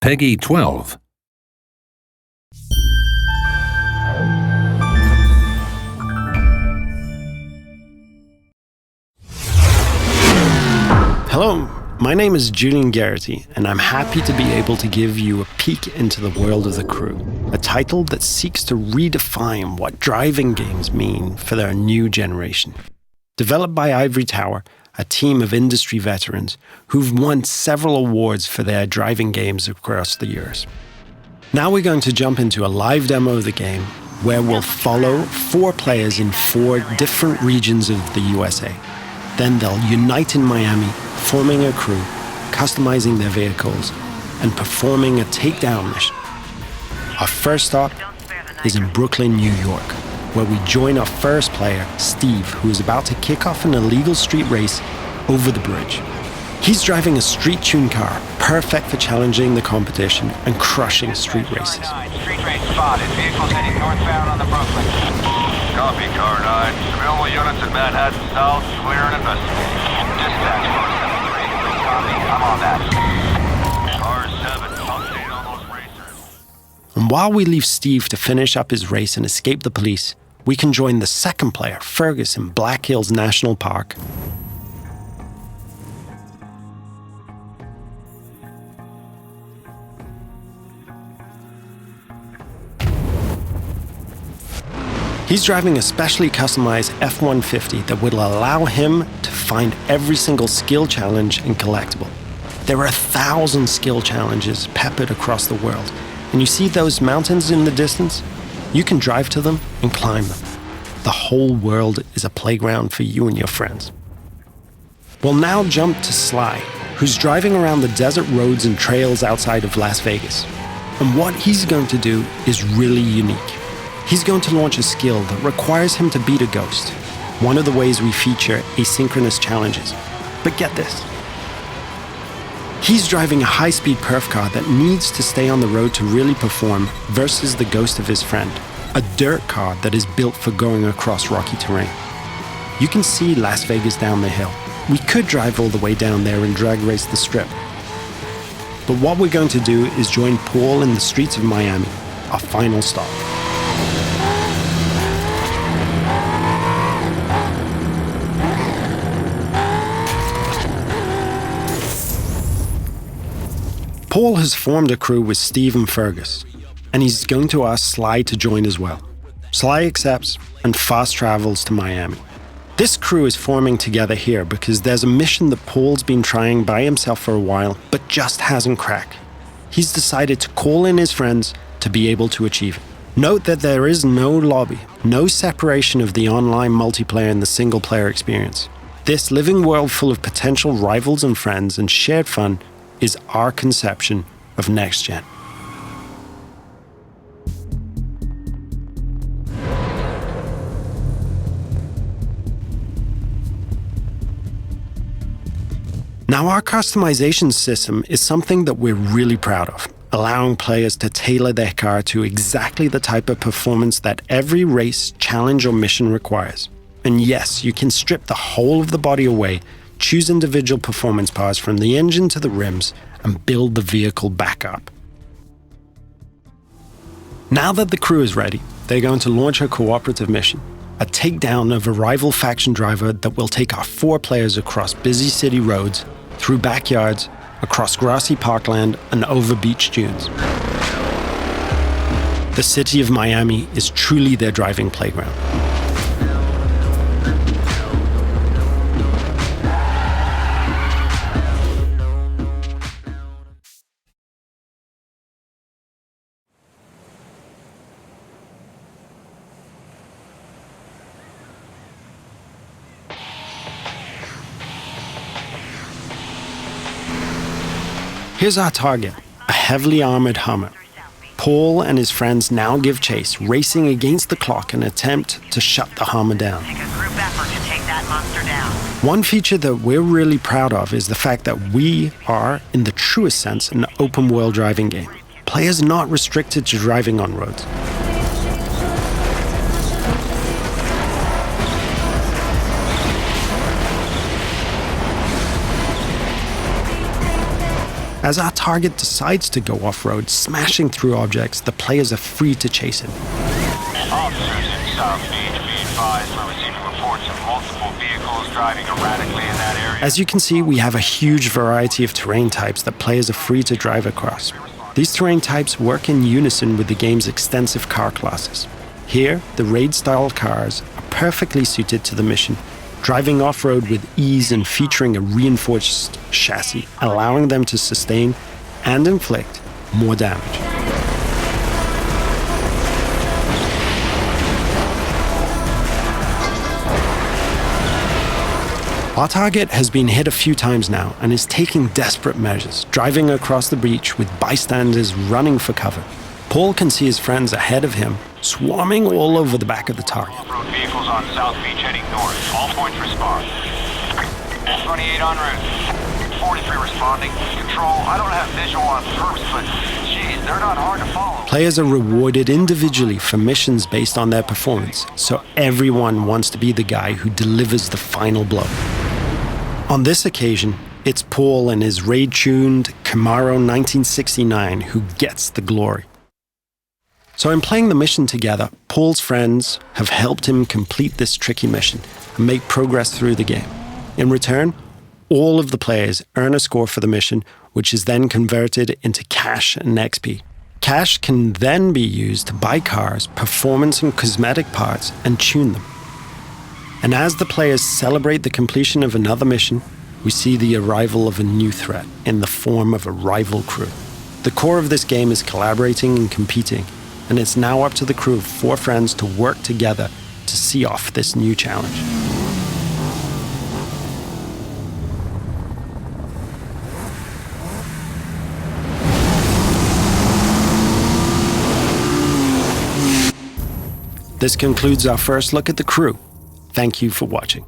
Peggy 12. Hello, my name is Julian Garrity, and I'm happy to be able to give you a peek into the world of The Crew, a title that seeks to redefine what driving games mean for their new generation. Developed by Ivory Tower, a team of industry veterans who've won several awards for their driving games across the years. Now we're going to jump into a live demo of the game where we'll follow 4 players in 4 different regions of the USA. Then they'll unite in Miami, forming a crew, customizing their vehicles, and performing a takedown mission. Our first stop is in Brooklyn, New York, where we join our first player, Steve, who is about to kick off an illegal street race over the bridge. He's driving a street-tuned car, perfect for challenging the competition and crushing street races. Street race spotted. Vehicles heading northbound on the Brooklyn. Copy, Car 9. Available units in Manhattan South, clear and investigating. Dispatch 473. Copy, I'm on that. Car 7, update on those racers. And while we leave Steve to finish up his race and escape the police, we can join the second player, Fergus, in Black Hills National Park. He's driving a specially customized F-150 that will allow him to find every single skill challenge and collectible. There are 1,000 skill challenges peppered across the world, and you see those mountains in the distance? You can drive to them and climb them. The whole world is a playground for you and your friends. We'll now jump to Sly, who's driving around the desert roads and trails outside of Las Vegas. And what he's going to do is really unique. He's going to launch a skill that requires him to beat a ghost, one of the ways we feature asynchronous challenges. But get this. He's driving a high-speed perf car that needs to stay on the road to really perform versus the ghost of his friend, a dirt car that is built for going across rocky terrain. You can see Las Vegas down the hill. We could drive all the way down there and drag race the strip. But what we're going to do is join Paul in the streets of Miami, our final stop. Paul has formed a crew with Steve and Fergus, and he's going to ask Sly to join as well. Sly accepts and fast travels to Miami. This crew is forming together here because there's a mission that Paul's been trying by himself for a while, but just hasn't cracked. He's decided to call in his friends to be able to achieve it. Note that there is no lobby, no separation of the online multiplayer and the single-player experience. This living world full of potential rivals and friends and shared fun is our conception of next gen. Now, our customization system is something that we're really proud of, allowing players to tailor their car to exactly the type of performance that every race, challenge, or mission requires. And yes, you can strip the whole of the body away, choose individual performance parts from the engine to the rims, and build the vehicle back up. Now that the crew is ready, they're going to launch a cooperative mission, a takedown of a rival faction driver that will take our 4 players across busy city roads, through backyards, across grassy parkland, and over beach dunes. The city of Miami is truly their driving playground. Here's our target, a heavily armored Hummer. Paul and his friends now give chase, racing against the clock in an attempt to shut the Hummer down. Take a group effort to take that monster down. One feature that we're really proud of is the fact that we are, in the truest sense, an open-world driving game. Players are not restricted to driving on roads. As our target decides to go off-road, smashing through objects, the players are free to chase him. Officers in South Beach, be advised we're receiving reports of multiple vehicles driving erratically in that area. As you can see, we have a huge variety of terrain types that players are free to drive across. These terrain types work in unison with the game's extensive car classes. Here, the raid-style cars are perfectly suited to the mission, driving off-road with ease and featuring a reinforced chassis, allowing them to sustain and inflict more damage. Our target has been hit a few times now and is taking desperate measures, driving across the breach with bystanders running for cover. Paul can see his friends ahead of him, swarming all over the back of the target. Off-road vehicles on South Beach heading north. All points respond. 28 en route. 43 responding. Control, I don't have visual on perps, but geez, they're not hard to follow. Players are rewarded individually for missions based on their performance, so everyone wants to be the guy who delivers the final blow. On this occasion, it's Paul and his raid-tuned Camaro 1969 who gets the glory. So in playing the mission together, Paul's friends have helped him complete this tricky mission and make progress through the game. In return, all of the players earn a score for the mission, which is then converted into cash and XP. Cash can then be used to buy cars, performance and cosmetic parts, and tune them. And as the players celebrate the completion of another mission, we see the arrival of a new threat in the form of a rival crew. The core of this game is collaborating and competing, and it's now up to the crew of 4 friends to work together to see off this new challenge. This concludes our first look at the crew. Thank you for watching.